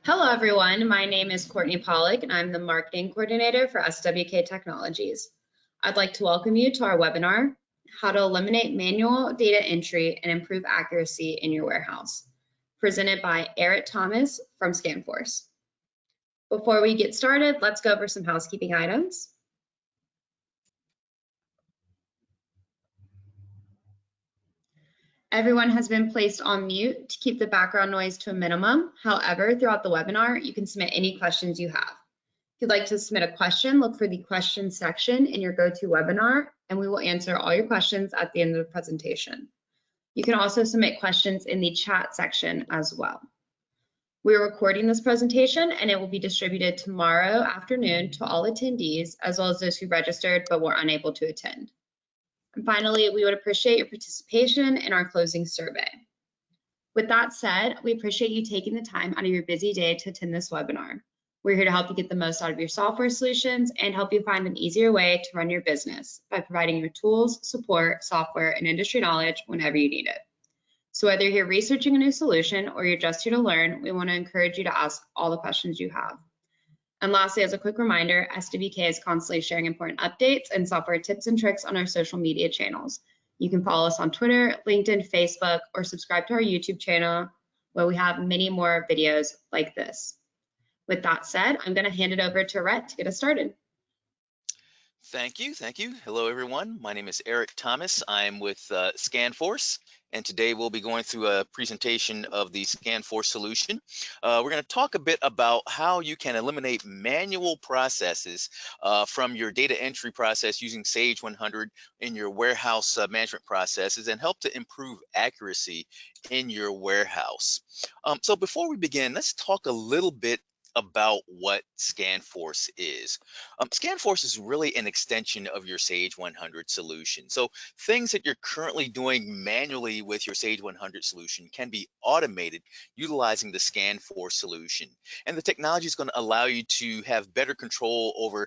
Hello, everyone. My name is Courtney Pollock, and I'm the Marketing Coordinator for SWK Technologies. I'd like to welcome you to our webinar, How to Eliminate Manual Data Entry and Improve Accuracy in Your Warehouse, presented by Eric Thomas from ScanForce. Before we get started, let's go over some housekeeping items. Everyone has been placed on mute to keep the background noise to a minimum. However, throughout the webinar, you can submit any questions you have. If you'd like to submit a question, look for the question section in your GoToWebinar, and we will answer all your questions at the end of the presentation. You can also submit questions in the chat section as well. We're recording this presentation, and it will be distributed tomorrow afternoon to all attendees, as well as those who registered but were unable to attend. And finally, we would appreciate your participation in our closing survey. With that said, we appreciate you taking the time out of your busy day to attend this webinar. We're here to help you get the most out of your software solutions and help you find an easier way to run your business by providing your tools, support, software, and industry knowledge whenever you need it. So whether you're here researching a new solution or you're just here to learn, we want to encourage you to ask all the questions you have. And lastly, as a quick reminder, SWK is constantly sharing important updates and software tips and tricks on our social media channels. You can follow us on Twitter, LinkedIn, Facebook, or subscribe to our YouTube channel, where we have many more videos like this. With that said, I'm going to hand it over to Rhett to get us started. Thank you. Hello, everyone. My name is Eric Thomas. I'm with ScanForce, and today we'll be going through a presentation of the ScanForce solution. We're going to talk a bit about how you can eliminate manual processes from your data entry process using Sage 100 in your warehouse management processes and help to improve accuracy in your warehouse. So before we begin, let's talk a little bit about what ScanForce is. ScanForce is really an extension of your Sage 100 solution. So things that you're currently doing manually with your Sage 100 solution can be automated utilizing the ScanForce solution. And the technology is going to allow you to have better control over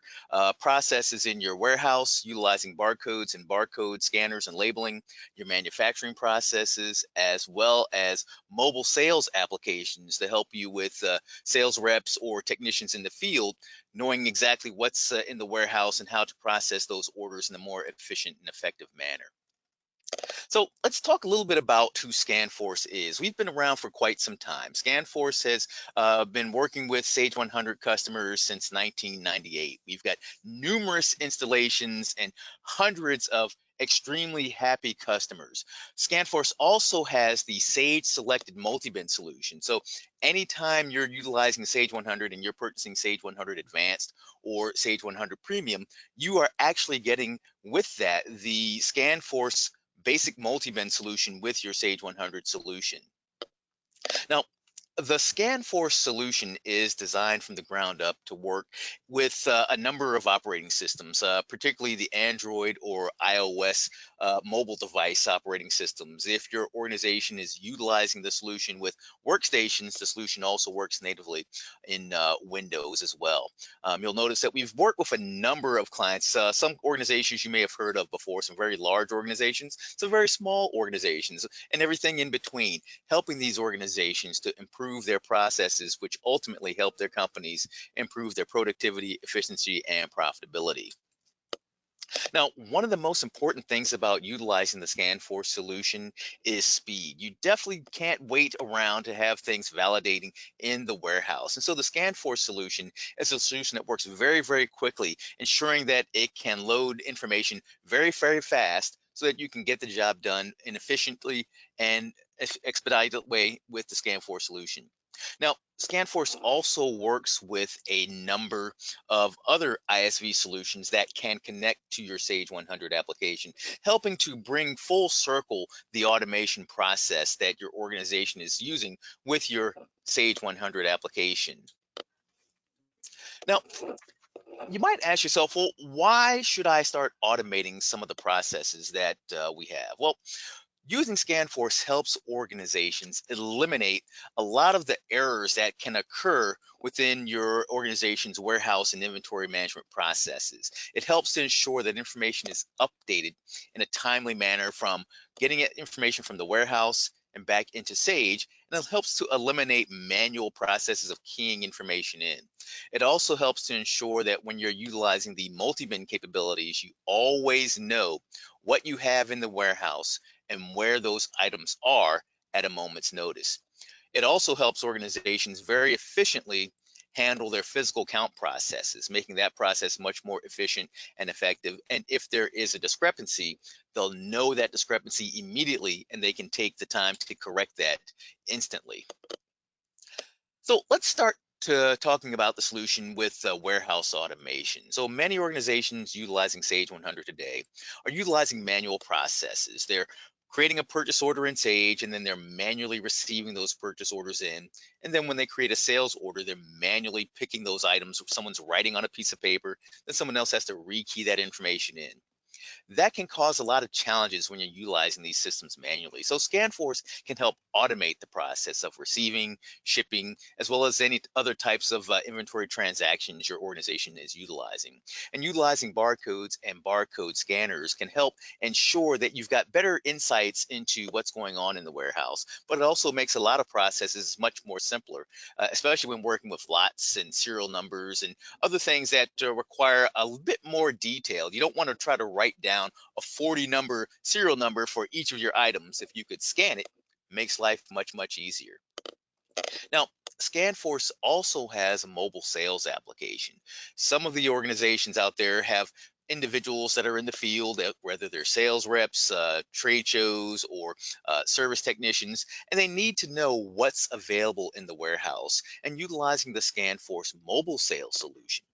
processes in your warehouse, utilizing barcodes and barcode scanners and labeling, your manufacturing processes, as well as mobile sales applications to help you with sales reps or technicians in the field, knowing exactly what's in the warehouse and how to process those orders in a more efficient and effective manner. So let's talk a little bit about who ScanForce is. We've been around for quite some time. ScanForce has been working with Sage 100 customers since 1998. We've got numerous installations and hundreds of extremely happy customers. ScanForce also has the Sage Selected Multi-Bin solution. So anytime you're utilizing Sage 100 and you're purchasing Sage 100 Advanced or Sage 100 Premium, you are actually getting with that the ScanForce basic multi-bin solution with your Sage 100 solution. Now, the ScanForce solution is designed from the ground up to work with a number of operating systems, particularly the Android or iOS mobile device operating systems. If your organization is utilizing the solution with workstations, the solution also works natively in Windows as well. You'll notice that we've worked with a number of clients, some organizations you may have heard of before, some very large organizations, some very small organizations, and everything in between, helping these organizations to improve their processes, which ultimately help their companies improve their productivity, efficiency, and profitability. Now, one of the most important things about utilizing the ScanForce solution is speed. You definitely can't wait around to have things validating in the warehouse. And so the ScanForce solution is a solution that works very, very quickly, ensuring that it can load information very, very fast so that you can get the job done in efficiently and expedited way with the ScanForce solution. Now, ScanForce also works with a number of other ISV solutions that can connect to your Sage 100 application, helping to bring full circle the automation process that your organization is using with your Sage 100 application. Now, you might ask yourself, well, why should I start automating some of the processes that we have? Well, using ScanForce helps organizations eliminate a lot of the errors that can occur within your organization's warehouse and inventory management processes. It helps to ensure that information is updated in a timely manner, from getting information from the warehouse and back into Sage, and it helps to eliminate manual processes of keying information in. It also helps to ensure that when you're utilizing the multi-bin capabilities, you always know what you have in the warehouse and where those items are at a moment's notice. It also helps organizations very efficiently handle their physical count processes, making that process much more efficient and effective. And if there is a discrepancy, they'll know that discrepancy immediately and they can take the time to correct that instantly. So let's start to talking about the solution with warehouse automation. So many organizations utilizing Sage 100 today are utilizing manual processes. They're creating a purchase order in Sage, and then they're manually receiving those purchase orders in. And then when they create a sales order, they're manually picking those items. Someone's writing on a piece of paper, then someone else has to rekey that information in. That can cause a lot of challenges when you're utilizing these systems manually. So ScanForce can help automate the process of receiving, shipping, as well as any other types of inventory transactions your organization is utilizing. And utilizing barcodes and barcode scanners can help ensure that you've got better insights into what's going on in the warehouse. But it also makes a lot of processes much more simpler, especially when working with lots and serial numbers and other things that require a bit more detail. You don't want to try to write down a 40 number serial number for each of your items. If you could scan it, makes life much easier. Now, ScanForce also has a mobile sales application. Some of the organizations out there have individuals that are in the field, whether they're sales reps, trade shows, or service technicians, and they need to know what's available in the warehouse. And utilizing the ScanForce mobile sales solution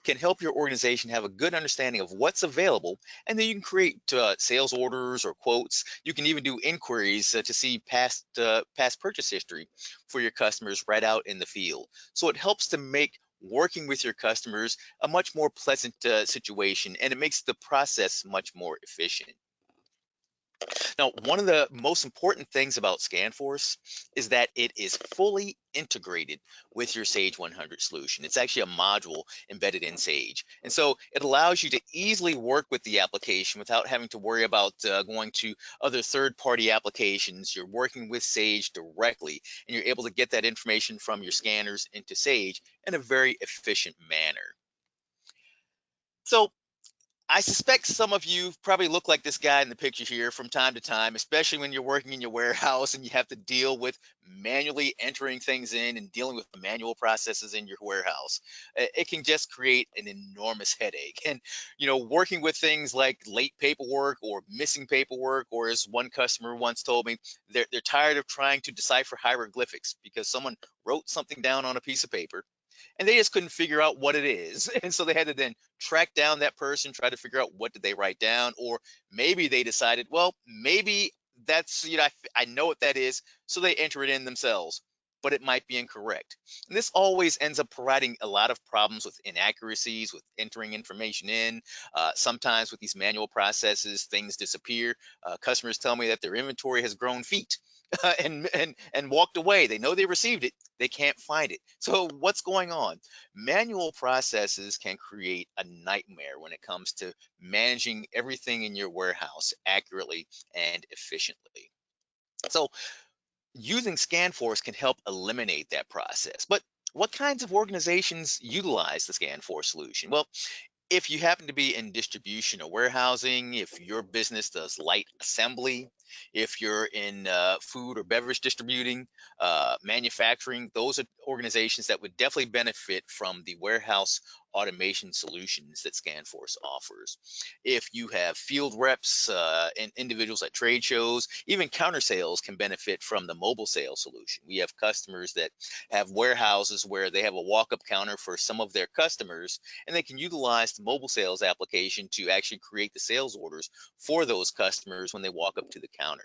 can help your organization have a good understanding of what's available, and then you can create sales orders or quotes. You can even do inquiries to see past purchase history for your customers right out in the field. So it helps to make working with your customers a much more pleasant situation, and it makes the process much more efficient. Now, one of the most important things about ScanForce is that it is fully integrated with your Sage 100 solution. It's actually a module embedded in Sage. And so it allows you to easily work with the application without having to worry about going to other third-party applications. You're working with Sage directly, and you're able to get that information from your scanners into Sage in a very efficient manner. So I suspect some of you probably look like this guy in the picture here from time to time, especially when you're working in your warehouse and you have to deal with manually entering things in and dealing with manual processes in your warehouse. It can just create an enormous headache. And, working with things like late paperwork or missing paperwork, or as one customer once told me, they're tired of trying to decipher hieroglyphics because someone wrote something down on a piece of paper and they just couldn't figure out what it is. And so they had to then track down that person, try to figure out what did they write down, or maybe they decided, well, maybe that's, I know what that is, so they enter it in themselves, but it might be incorrect. And this always ends up providing a lot of problems with inaccuracies, with entering information in. Sometimes with these manual processes, things disappear. Customers tell me that their inventory has grown feet. And walked away. They know they received it, they can't find it. So what's going on? Manual processes can create a nightmare when it comes to managing everything in your warehouse accurately and efficiently. So using ScanForce can help eliminate that process. But what kinds of organizations utilize the ScanForce solution? Well, if you happen to be in distribution or warehousing, if your business does light assembly, if you're in food or beverage distributing, manufacturing, those are organizations that would definitely benefit from the warehouse automation solutions that ScanForce offers. If you have field reps and individuals at trade shows, even counter sales can benefit from the mobile sales solution. We have customers that have warehouses where they have a walk-up counter for some of their customers, and they can utilize the mobile sales application to actually create the sales orders for those customers when they walk up to the counter.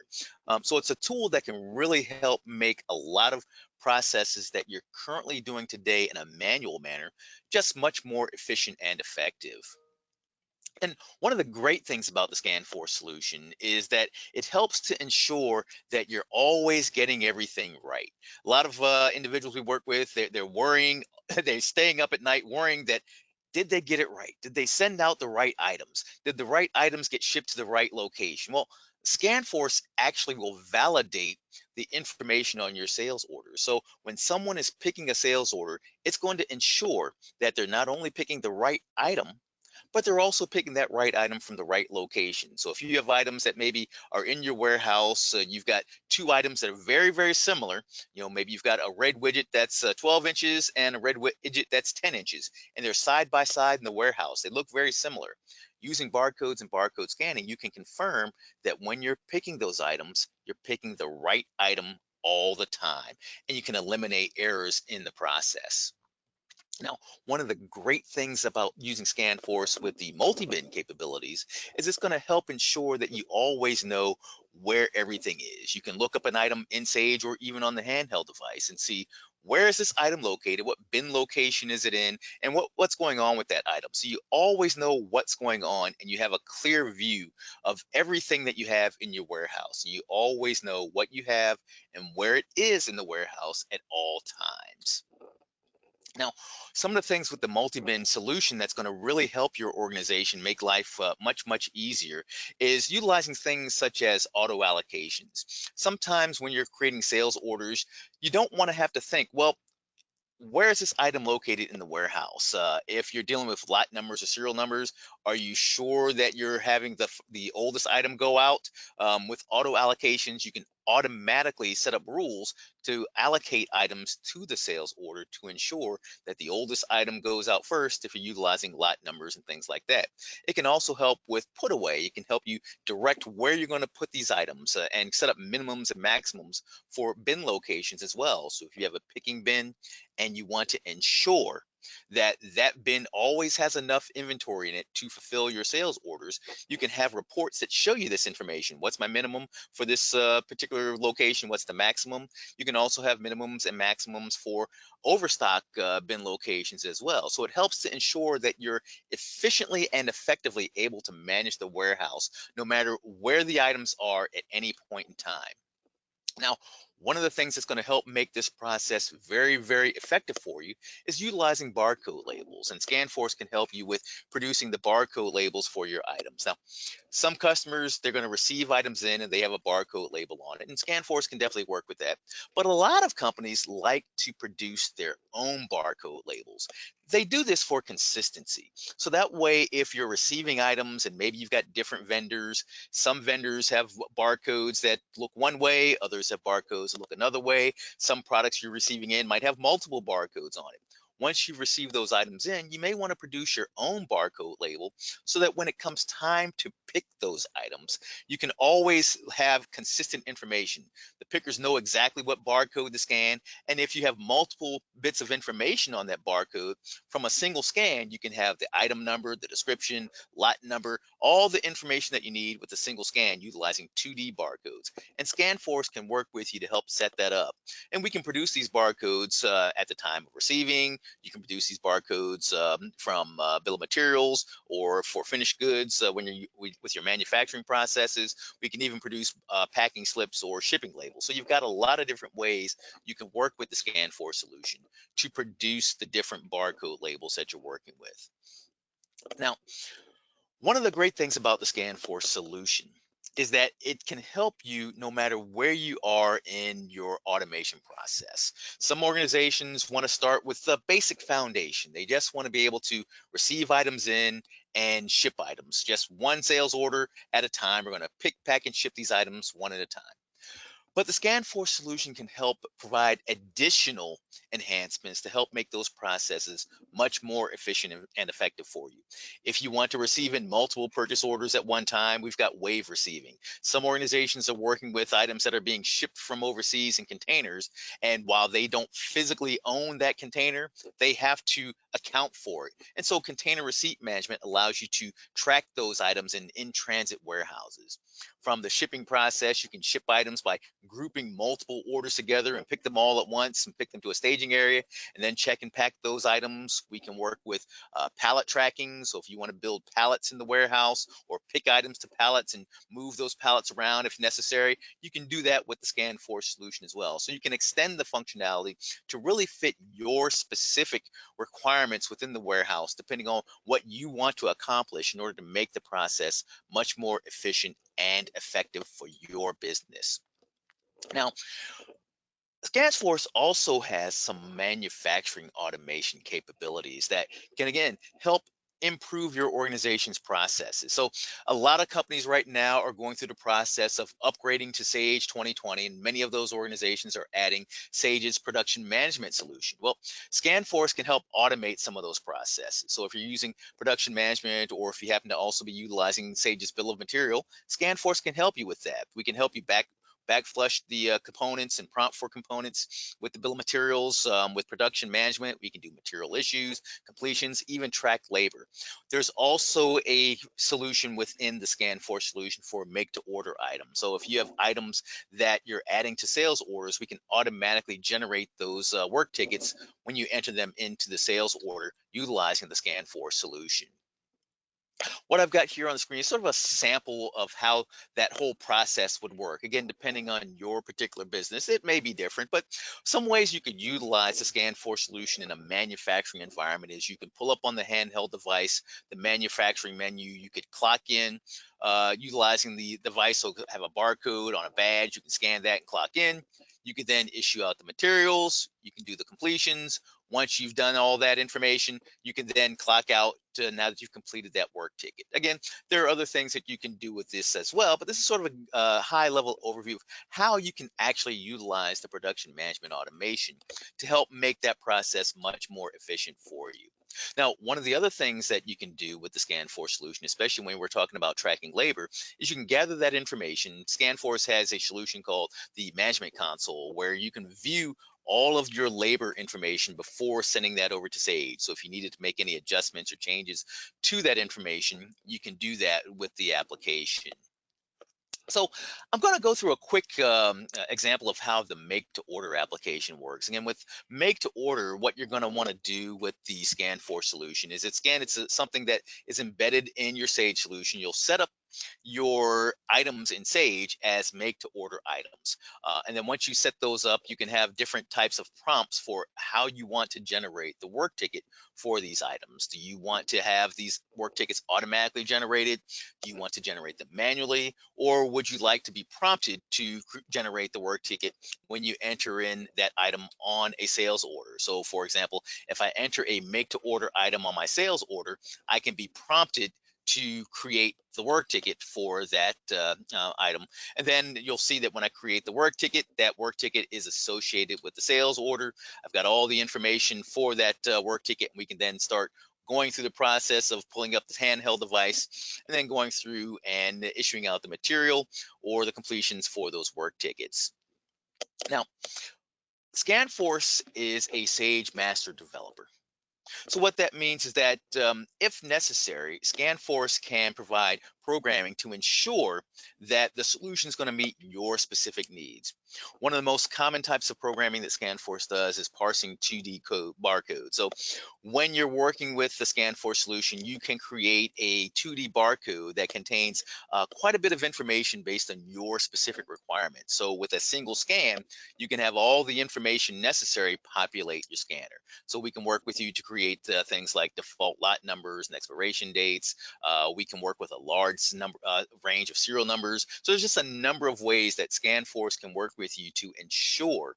So it's a tool that can really help make a lot of processes that you're currently doing today in a manual manner just much more efficient and effective. And one of the great things about the ScanForce solution is that it helps to ensure that you're always getting everything right. A lot of individuals we work with, they're worrying, they're staying up at night worrying that did they get it right? Did they send out the right items? Did the right items get shipped to the right location? Well, ScanForce actually will validate the information on your sales order. So when someone is picking a sales order, it's going to ensure that they're not only picking the right item, but they're also picking that right item from the right location. So if you have items that maybe are in your warehouse, you've got two items that are very, very similar. Maybe you've got a red widget that's 12 inches and a red widget that's 10 inches, and they're side by side in the warehouse. They look very similar. Using barcodes and barcode scanning, you can confirm that when you're picking those items, you're picking the right item all the time, and you can eliminate errors in the process. Now, one of the great things about using ScanForce with the multi-bin capabilities is it's going to help ensure that you always know where everything is. You can look up an item in Sage or even on the handheld device and see where is this item located, what bin location is it in, and what's going on with that item. So you always know what's going on and you have a clear view of everything that you have in your warehouse. And you always know what you have and where it is in the warehouse at all times. Now, some of the things with the multi-bin solution that's going to really help your organization make life much, much easier is utilizing things such as auto allocations. Sometimes when you're creating sales orders, you don't want to have to think, well, where is this item located in the warehouse? If you're dealing with lot numbers or serial numbers, are you sure that you're having the oldest item go out? With auto allocations, you can automatically set up rules to allocate items to the sales order to ensure that the oldest item goes out first if you're utilizing lot numbers and things like that. It can also help with put away. It can help you direct where you're going to put these items and set up minimums and maximums for bin locations as well. So if you have a picking bin, and you want to ensure that that bin always has enough inventory in it to fulfill your sales orders, you can have reports that show you this information. What's my minimum for this particular location? What's the maximum? You can also have minimums and maximums for overstock bin locations as well. So it helps to ensure that you're efficiently and effectively able to manage the warehouse no matter where the items are at any point in time. Now, one of the things that's going to help make this process very, very effective for you is utilizing barcode labels. And ScanForce can help you with producing the barcode labels for your items. Now, some customers, they're going to receive items in and they have a barcode label on it. And ScanForce can definitely work with that. But a lot of companies like to produce their own barcode labels. They do this for consistency. So that way, if you're receiving items and maybe you've got different vendors, some vendors have barcodes that look one way, others have barcodes that look another way. Some products you're receiving in might have multiple barcodes on it. Once you've received those items in, you may want to produce your own barcode label so that when it comes time to pick those items, you can always have consistent information. The pickers know exactly what barcode to scan, and if you have multiple bits of information on that barcode, from a single scan, you can have the item number, the description, lot number, all the information that you need with a single scan utilizing 2D barcodes. And ScanForce can work with you to help set that up. And we can produce these barcodes at the time of receiving. You can produce these barcodes from bill of materials or for finished goods when you're with your manufacturing processes. We can even produce packing slips or shipping labels. So you've got a lot of different ways you can work with the ScanForce solution to produce the different barcode labels that you're working with. Now, one of the great things about the ScanForce solution is that it can help you no matter where you are in your automation process. Some organizations want to start with the basic foundation. They just want to be able to receive items in and ship items, just one sales order at a time. We're going to pick, pack, and ship these items one at a time. But the ScanForce solution can help provide additional enhancements to help make those processes much more efficient and effective for you. If you want to receive in multiple purchase orders at one time, we've got wave receiving. Some organizations are working with items that are being shipped from overseas in containers, and while they don't physically own that container, they have to account for it. And so container receipt management allows you to track those items in transit warehouses. From the shipping process, you can ship items by grouping multiple orders together and pick them all at once and pick them to a staging area and then check and pack those items. We can work with pallet tracking. So if you want to build pallets in the warehouse or pick items to pallets and move those pallets around if necessary, you can do that with the ScanForce solution as well. So you can extend the functionality to really fit your specific requirements within the warehouse, depending on what you want to accomplish in order to make the process much more efficient and effective for your business. Now, ScanForce also has some manufacturing automation capabilities that can, again, help improve your organization's processes. So a lot of companies right now are going through the process of upgrading to Sage 2020, and many of those organizations are adding Sage's production management solution. Well, ScanForce can help automate some of those processes. So if you're using production management, or if you happen to also be utilizing Sage's bill of material, ScanForce can help you with that. We can help you backflush the components and prompt for components with the bill of materials. With production management, we can do material issues, completions, even track labor. There's also a solution within the ScanForce solution for make to order items. So if you have items that you're adding to sales orders, we can automatically generate those work tickets when you enter them into the sales order utilizing the ScanForce solution. What I've got here on the screen is sort of a sample of how that whole process would work. Again, depending on your particular business, it may be different, but some ways you could utilize the ScanForce solution in a manufacturing environment is you can pull up on the handheld device, the manufacturing menu, you could clock in utilizing the device, so have a barcode on a badge, you can scan that and clock in. You could then issue out the materials, you can do the completions. Once you've done all that information, you can then clock out now that you've completed that work ticket. Again, there are other things that you can do with this as well, but this is sort of a high level overview of how you can actually utilize the production management automation to help make that process much more efficient for you. Now, one of the other things that you can do with the ScanForce solution, especially when we're talking about tracking labor, is you can gather that information. ScanForce has a solution called the Management Console, where you can view all of your labor information before sending that over to Sage. So if you needed to make any adjustments or changes to that information, you can do that with the application. So I'm going to go through a quick example of how the make to order application works. Again, with make to order, what you're going to want to do with the ScanForce solution is it's something that is embedded in your Sage solution. You'll set up your items in Sage as make to order items. And then once you set those up, you can have different types of prompts for how you want to generate the work ticket for these items. Do you want to have these work tickets automatically generated? Do you want to generate them manually? Or would you like to be prompted to generate the work ticket when you enter in that item on a sales order? So for example, if I enter a make to order item on my sales order, I can be prompted to create the work ticket for that item. And then you'll see that when I create the work ticket, that work ticket is associated with the sales order. I've got all the information for that work ticket. We can then start going through the process of pulling up the handheld device and then going through and issuing out the material or the completions for those work tickets. Now, ScanForce is a Sage master developer. So what that means is that if necessary, ScanForce can provide programming to ensure that the solution is going to meet your specific needs. One of the most common types of programming that ScanForce does is parsing 2D code barcodes. So when you're working with the ScanForce solution, you can create a 2D barcode that contains quite a bit of information based on your specific requirements. So with a single scan, you can have all the information necessary populate your scanner. So we can work with you to create things like default lot numbers and expiration dates. We can work with a large range of serial numbers. So there's just a number of ways that ScanForce can work with you to ensure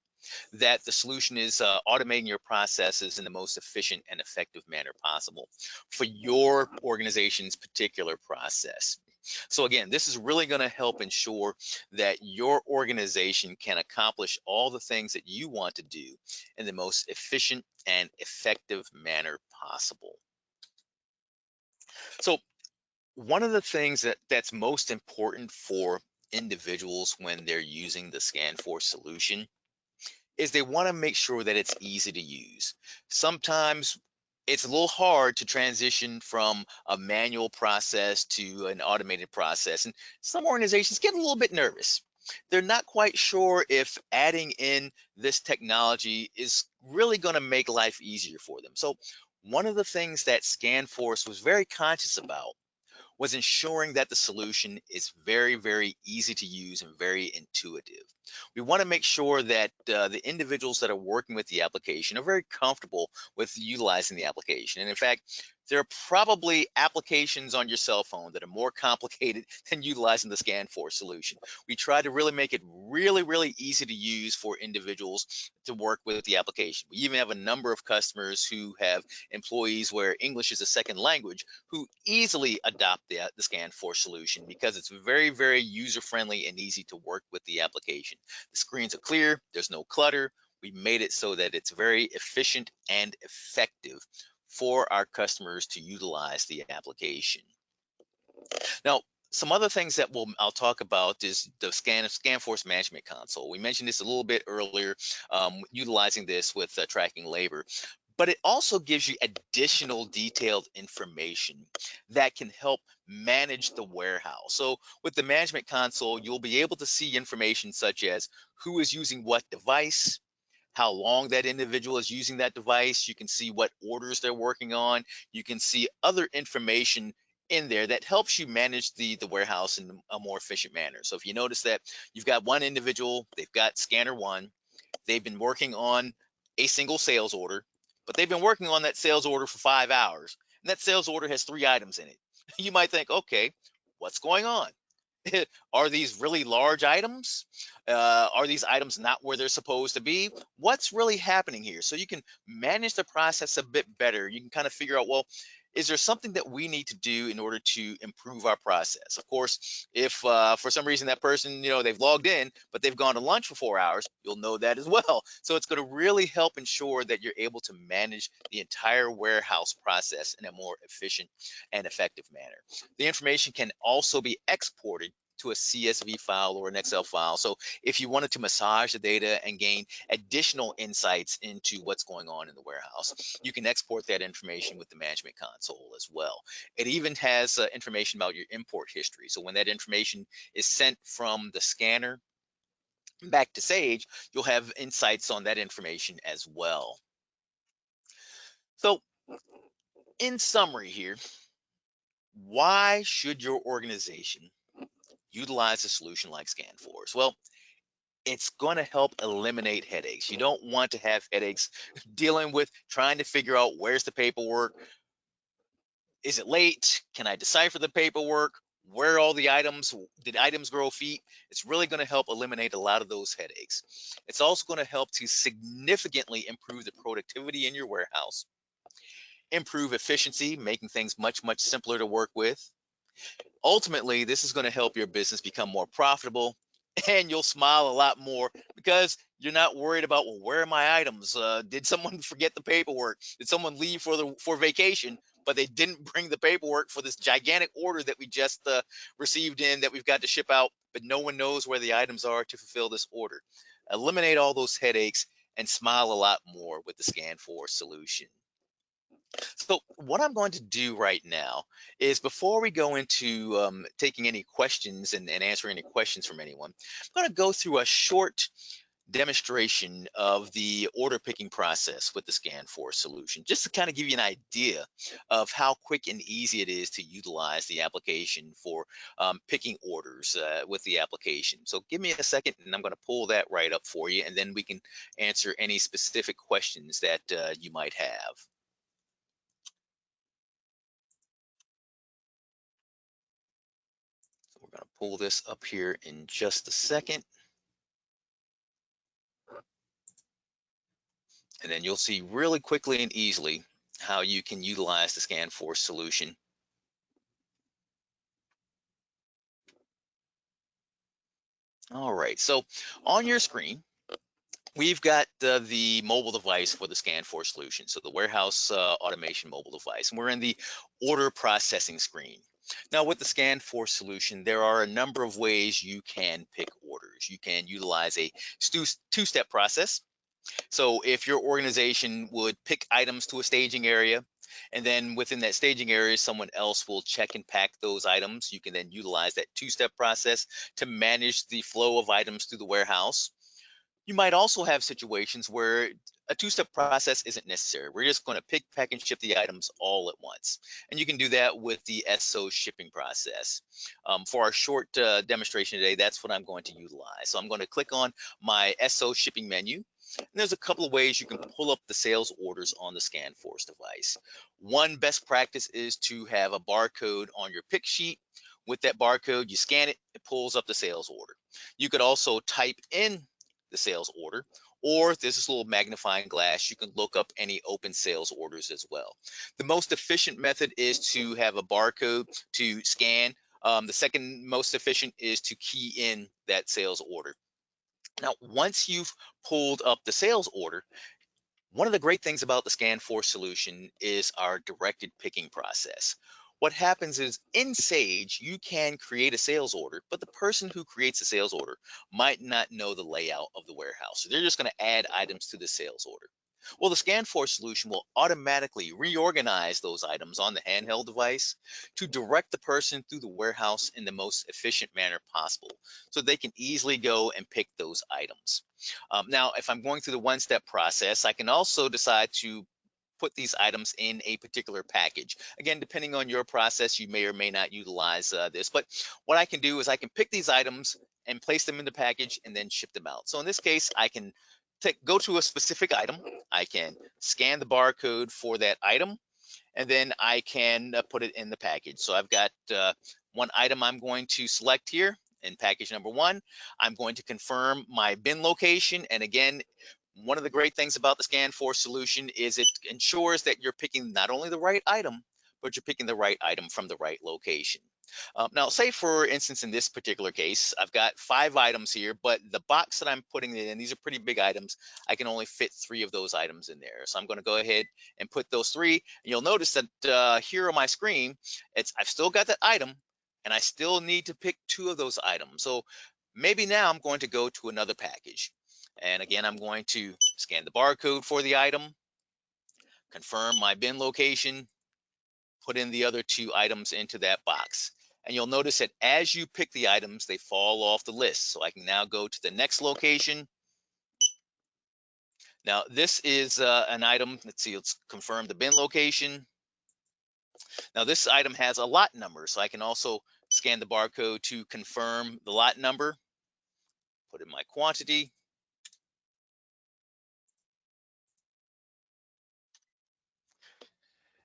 that the solution is automating your processes in the most efficient and effective manner possible for your organization's particular process. So again, this is really going to help ensure that your organization can accomplish all the things that you want to do in the most efficient and effective manner possible. So one of the things that's most important for individuals when they're using the ScanForce solution is they want to make sure that it's easy to use. Sometimes it's a little hard to transition from a manual process to an automated process, and some organizations get a little bit nervous. they're not quite sure if adding in this technology is really going to make life easier for them. So one of the things that ScanForce was very conscious about was ensuring that the solution is very, very easy to use and very intuitive. We want to make sure that the individuals that are working with the application are very comfortable with utilizing the application. And in fact, there are probably applications on your cell phone that are more complicated than utilizing the ScanForce solution. We try to really make it really, really easy to use for individuals to work with the application. We even have a number of customers who have employees where English is a second language who easily adopt the ScanForce solution because it's very, very user-friendly and easy to work with the application. The screens are clear, there's no clutter. We made it so that it's very efficient and effective for our customers to utilize the application. Now, some other things that I'll talk about is the ScanForce Management Console. We mentioned this a little bit earlier, utilizing this with tracking labor, but it also gives you additional detailed information that can help manage the warehouse. So with the Management Console, you'll be able to see information such as who is using what device, how long that individual is using that device. You can see what orders they're working on. You can see other information in there that helps you manage the warehouse in a more efficient manner. So if you notice that you've got one individual, they've got scanner one, they've been working on a single sales order, but they've been working on that sales order for 5 hours, and that sales order has 3 items in it. You might think, okay, what's going on? Are these really large items? Are these items not where they're supposed to be? What's really happening here? So you can manage the process a bit better. You can kind of figure out, well, is there something that we need to do in order to improve our process? Of course, if for some reason that person, they've logged in, but they've gone to lunch for 4 hours, you'll know that as well. So it's going to really help ensure that you're able to manage the entire warehouse process in a more efficient and effective manner. The information can also be exported to a CSV file or an Excel file. So if you wanted to massage the data and gain additional insights into what's going on in the warehouse, you can export that information with the Management Console as well. It even has information about your import history. So when that information is sent from the scanner back to Sage, you'll have insights on that information as well. So in summary here, why should your organization utilize a solution like ScanForce? Well, it's going to help eliminate headaches. You don't want to have headaches dealing with trying to figure out where's the paperwork. Is it late? Can I decipher the paperwork? Where are all the items? Did items grow feet? It's really going to help eliminate a lot of those headaches. It's also going to help to significantly improve the productivity in your warehouse, improve efficiency, making things much, much simpler to work with. Ultimately, this is going to help your business become more profitable, and you'll smile a lot more because you're not worried about, well, where are my items? Did someone forget the paperwork? Did someone leave for vacation, but they didn't bring the paperwork for this gigantic order that we just received in that we've got to ship out, but no one knows where the items are to fulfill this order. Eliminate all those headaches and smile a lot more with the ScanForce solution. So what I'm going to do right now is, before we go into taking any questions and answering any questions from anyone, I'm going to go through a short demonstration of the order picking process with the ScanForce solution, just to kind of give you an idea of how quick and easy it is to utilize the application for picking orders with the application. So give me a second, and I'm going to pull that right up for you, and then we can answer any specific questions that you might have. We're going to pull this up here in just a second. And then you'll see really quickly and easily how you can utilize the ScanForce solution. All right, so on your screen, we've got the mobile device for the ScanForce solution. So the warehouse automation mobile device, and we're in the order processing screen. Now with the ScanForce solution, there are a number of ways you can pick orders. You can utilize a two-step process. So if your organization would pick items to a staging area, And then within that staging area, someone else will check and pack those items. You can then utilize that two-step process to manage the flow of items through the warehouse. You might also have situations where a two-step process isn't necessary. We're just going to pick, pack, and ship the items all at once. And you can do that with the SO shipping process. For our short demonstration today, that's what I'm going to utilize. So I'm going to click on my SO shipping menu. And there's a couple of ways you can pull up the sales orders on the ScanForce device. One best practice is to have a barcode on your pick sheet. With that barcode, you scan it, it pulls up the sales order. You could also type in the sales order, or there's this little magnifying glass. You can look up any open sales orders as well. The most efficient method is to have a barcode to scan. The second most efficient is to key in that sales order. Now, once you've pulled up the sales order, one of the great things about the ScanForce solution is our directed picking process. What happens is in Sage, you can create a sales order, but the person who creates the sales order might not know the layout of the warehouse. So they're just going to add items to the sales order. Well, the ScanForce solution will automatically reorganize those items on the handheld device to direct the person through the warehouse in the most efficient manner possible, so they can easily go and pick those items. Now, if I'm going through the one-step process, I can also decide to put these items in a particular package. Again, depending on your process, you may or may not utilize this, but what I can do is I can pick these items and place them in the package and then ship them out. So in this case, I can go to a specific item, I can scan the barcode for that item, and then I can put it in the package. So I've got one item I'm going to select here in package number 1. I'm going to confirm my bin location. And again, one of the great things about the ScanForce solution is it ensures that you're picking not only the right item, but you're picking the right item from the right location. Now, say for instance, in this particular case, I've got 5 items here, but the box that I'm putting it in, these are pretty big items. I can only fit 3 of those items in there. So I'm going to go ahead and put those 3. And you'll notice that here on my screen, I've still got that item, and I still need to pick 2 of those items. So maybe now I'm going to go to another package. And again, I'm going to scan the barcode for the item, confirm my bin location, put in the other 2 items into that box. And you'll notice that as you pick the items, they fall off the list. So I can now go to the next location. Now, this is an item. Let's see, let's confirm the bin location. Now, this item has a lot number, so I can also scan the barcode to confirm the lot number, put in my quantity.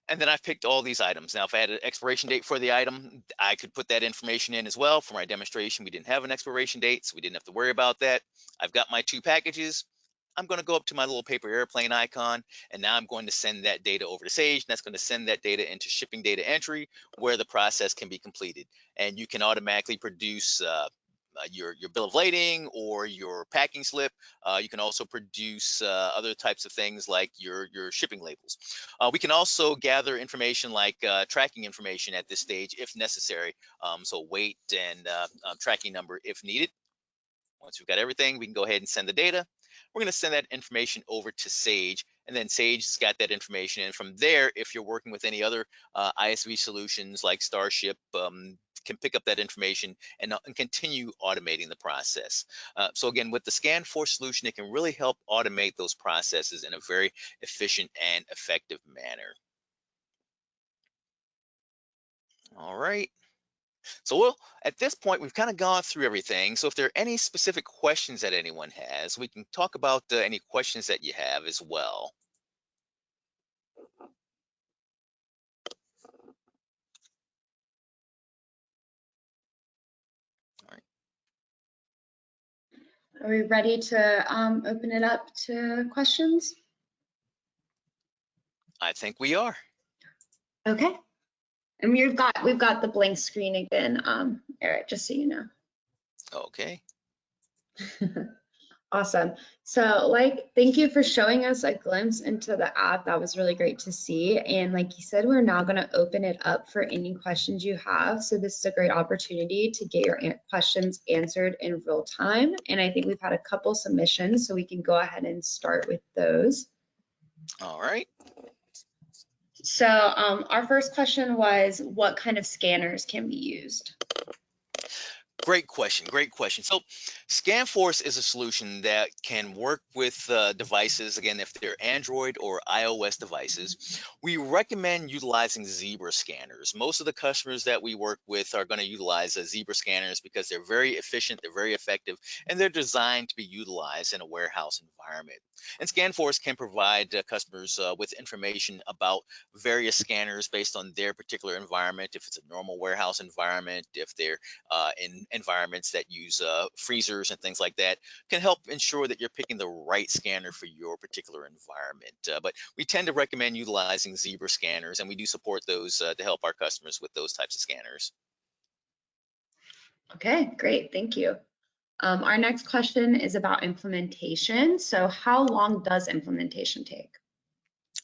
And then I've picked all these items. Now, if I had an expiration date for the item, I could put that information in as well. For my demonstration, we didn't have an expiration date, so we didn't have to worry about that. I've got my 2 packages. I'm going to go up to my little paper airplane icon, and now I'm going to send that data over to Sage, and that's going to send that data into shipping data entry, where the process can be completed. And you can automatically produce your bill of lading or your packing slip. You can also produce other types of things like your shipping labels. We can also gather information like tracking information at this stage if necessary. So weight and tracking number if needed. Once we've got everything, we can go ahead and send the data. We're going to send that information over to Sage, and then Sage has got that information. And from there, if you're working with any other ISV solutions like Starship, can pick up that information and continue automating the process. So again, with the ScanForce solution, it can really help automate those processes in a very efficient and effective manner. All right. So at this point, we've kind of gone through everything. So if there are any specific questions that anyone has, we can talk about any questions that you have as well. All right. Are we ready to open it up to questions? I think we are. Okay. And we've got the blank screen again, Eric, just so you know. Okay. Awesome. So thank you for showing us a glimpse into the app. That was really great to see. And like you said, we're now going to open it up for any questions you have. So this is a great opportunity to get your questions answered in real time. And I think we've had a couple submissions, so we can go ahead and start with those. All right. So our first question was, what kind of scanners can be used? Great question. Great question. So, ScanForce is a solution that can work with devices, again, if they're Android or iOS devices. We recommend utilizing Zebra scanners. Most of the customers that we work with are going to utilize Zebra scanners because they're very efficient, they're very effective, and they're designed to be utilized in a warehouse environment. And ScanForce can provide customers with information about various scanners based on their particular environment. If it's a normal warehouse environment, if they're in environments that use freezers and things like that, can help ensure that you're picking the right scanner for your particular environment. But we tend to recommend utilizing Zebra scanners, and we do support those to help our customers with those types of scanners. Okay, great, thank you. Our next question is about implementation. So how long does implementation take?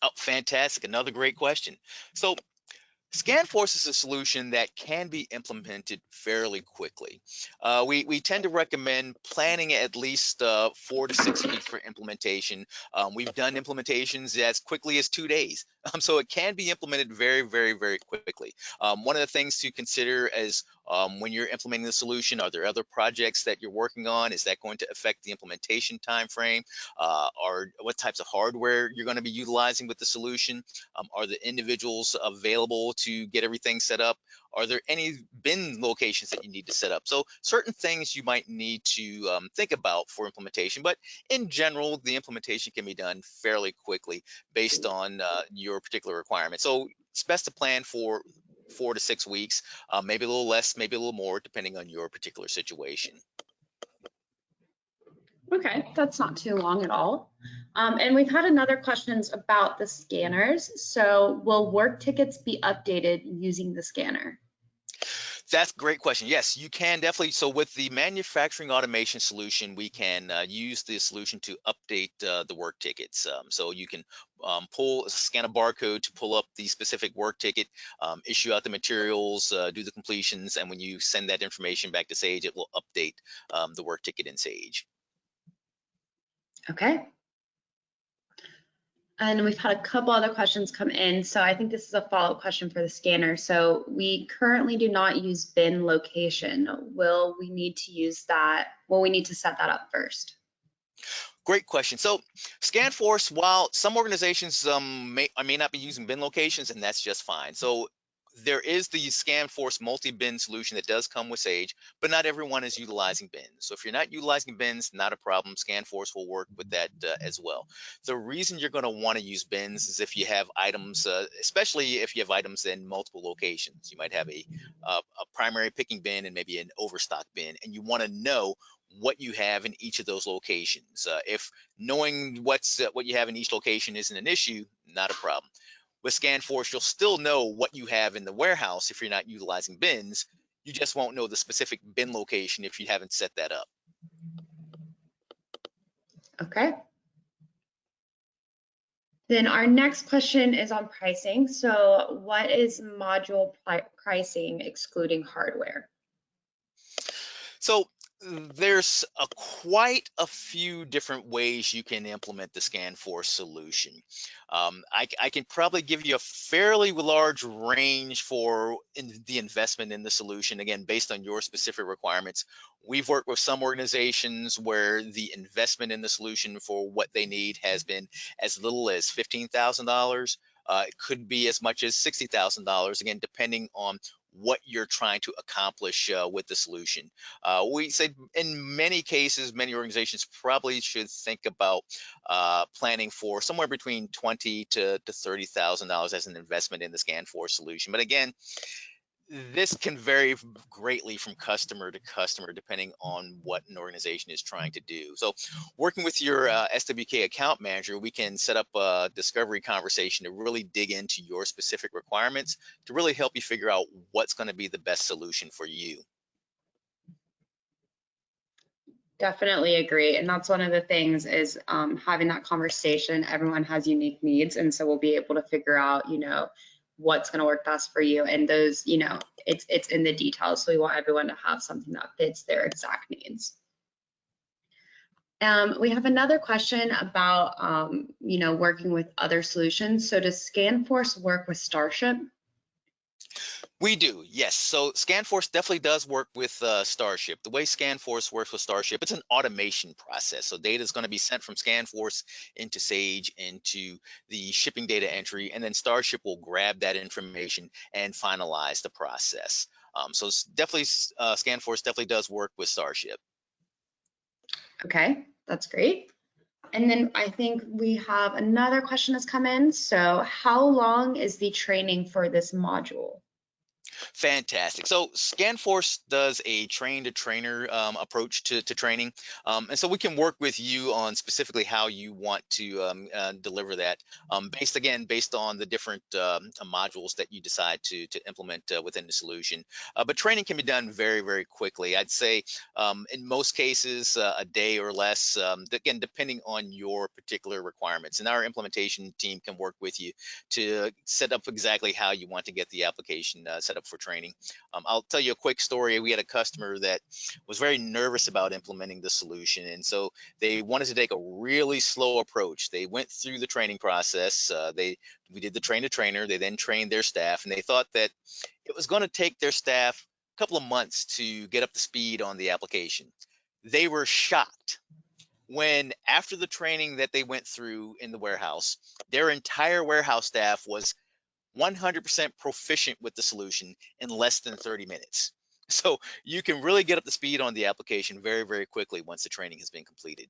Oh, fantastic. Another great question. So ScanForce is a solution that can be implemented fairly quickly. We tend to recommend planning at least 4 to 6 weeks for implementation. We've done implementations as quickly as 2 days, so it can be implemented very, very, very quickly. One of the things to consider is when you're implementing the solution, are there other projects that you're working on? Is that going to affect the implementation time frame? Or what types of hardware you're going to be utilizing with the solution? Are the individuals available to get everything set up? Are there any bin locations that you need to set up? So certain things you might need to think about for implementation, but in general, the implementation can be done fairly quickly based on your particular requirement. So it's best to plan for 4 to 6 weeks, maybe a little less, maybe a little more, depending on your particular situation. Okay, that's not too long at all. And we've had another questions about the scanners. So will work tickets be updated using the scanner? That's a great question. Yes, you can definitely. So with the manufacturing automation solution, we can use the solution to update the work tickets. So you can scan a barcode to pull up the specific work ticket, issue out the materials, do the completions, and when you send that information back to Sage, it will update the work ticket in Sage. Okay. And we've had a couple other questions come in. So I think this is a follow-up question for the scanner. So we currently do not use bin location. Will we need to use that? Will we need to set that up first? Great question. So ScanForce, while some organizations may not be using bin locations, and that's just fine. So there is the ScanForce multi-bin solution that does come with Sage, but not everyone is utilizing bins. So if you're not utilizing bins, not a problem. ScanForce will work with that as well. The reason you're going to want to use bins is if you have items, especially if you have items in multiple locations. You might have a primary picking bin and maybe an overstock bin, and you want to know what you have in each of those locations. If knowing what you have in each location isn't an issue, not a problem. With ScanForce, you'll still know what you have in the warehouse if you're not utilizing bins. You just won't know the specific bin location if you haven't set that up. Okay. Then our next question is on pricing. So what is module pricing excluding hardware? So there's quite a few different ways you can implement the ScanForce solution. I can probably give you a fairly large range for the investment in the solution, again, based on your specific requirements. We've worked with some organizations where the investment in the solution for what they need has been as little as $15,000. It could be as much as $60,000, again, depending on what you're trying to accomplish with the solution. We say in many cases, many organizations probably should think about planning for somewhere between $20,000 to $30,000 as an investment in the ScanForce solution. But again, this can vary greatly from customer to customer depending on what an organization is trying to do. So working with your SWK account manager, we can set up a discovery conversation to really dig into your specific requirements to really help you figure out what's going to be the best solution for you. Definitely agree. And that's one of the things is having that conversation. Everyone has unique needs. And so we'll be able to figure out, what's going to work best for you. And those, it's in the details. So we want everyone to have something that fits their exact needs. We have another question about, working with other solutions. So does ScanForce work with Starship? We do, yes. So ScanForce definitely does work with Starship. The way ScanForce works with Starship, it's an automation process. So data is going to be sent from ScanForce into Sage into the shipping data entry, and then Starship will grab that information and finalize the process. So it's definitely ScanForce definitely does work with Starship. Okay, that's great. And then I think we have another question that's come in. So how long is the training for this module? Fantastic. So ScanForce does a train to trainer approach to training. And so we can work with you on specifically how you want to deliver that based on the different modules that you decide to implement within the solution. But training can be done very, very quickly. I'd say in most cases, a day or less, again, depending on your particular requirements. And our implementation team can work with you to set up exactly how you want to get the application set up for training. I'll tell you a quick story. We had a customer that was very nervous about implementing the solution, and so they wanted to take a really slow approach. They went through the training process. We did the train to trainer. They then trained their staff, and they thought that it was going to take their staff a couple of months to get up to speed on the application. They were shocked when, after the training that they went through in the warehouse, their entire warehouse staff was 100% proficient with the solution in less than 30 minutes. So you can really get up to speed on the application very, very quickly once the training has been completed.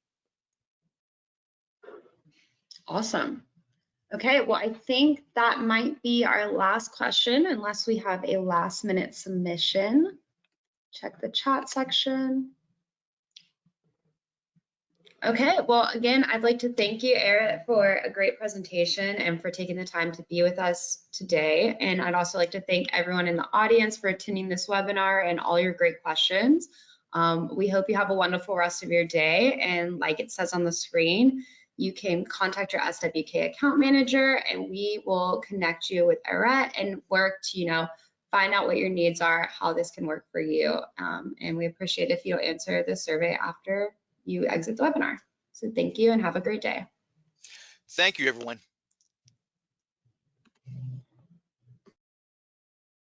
Awesome. Okay, well, I think that might be our last question, unless we have a last minute submission. Check the chat section. Okay, well, again, I'd like to thank you, Eric, for a great presentation and for taking the time to be with us today. And I'd also like to thank everyone in the audience for attending this webinar and all your great questions. We hope you have a wonderful rest of your day. And like it says on the screen, you can contact your SWK account manager and we will connect you with Eric and work to, find out what your needs are, how this can work for you. And we appreciate if you'll answer the survey after you exit the webinar. So thank you and have a great day. Thank you, everyone.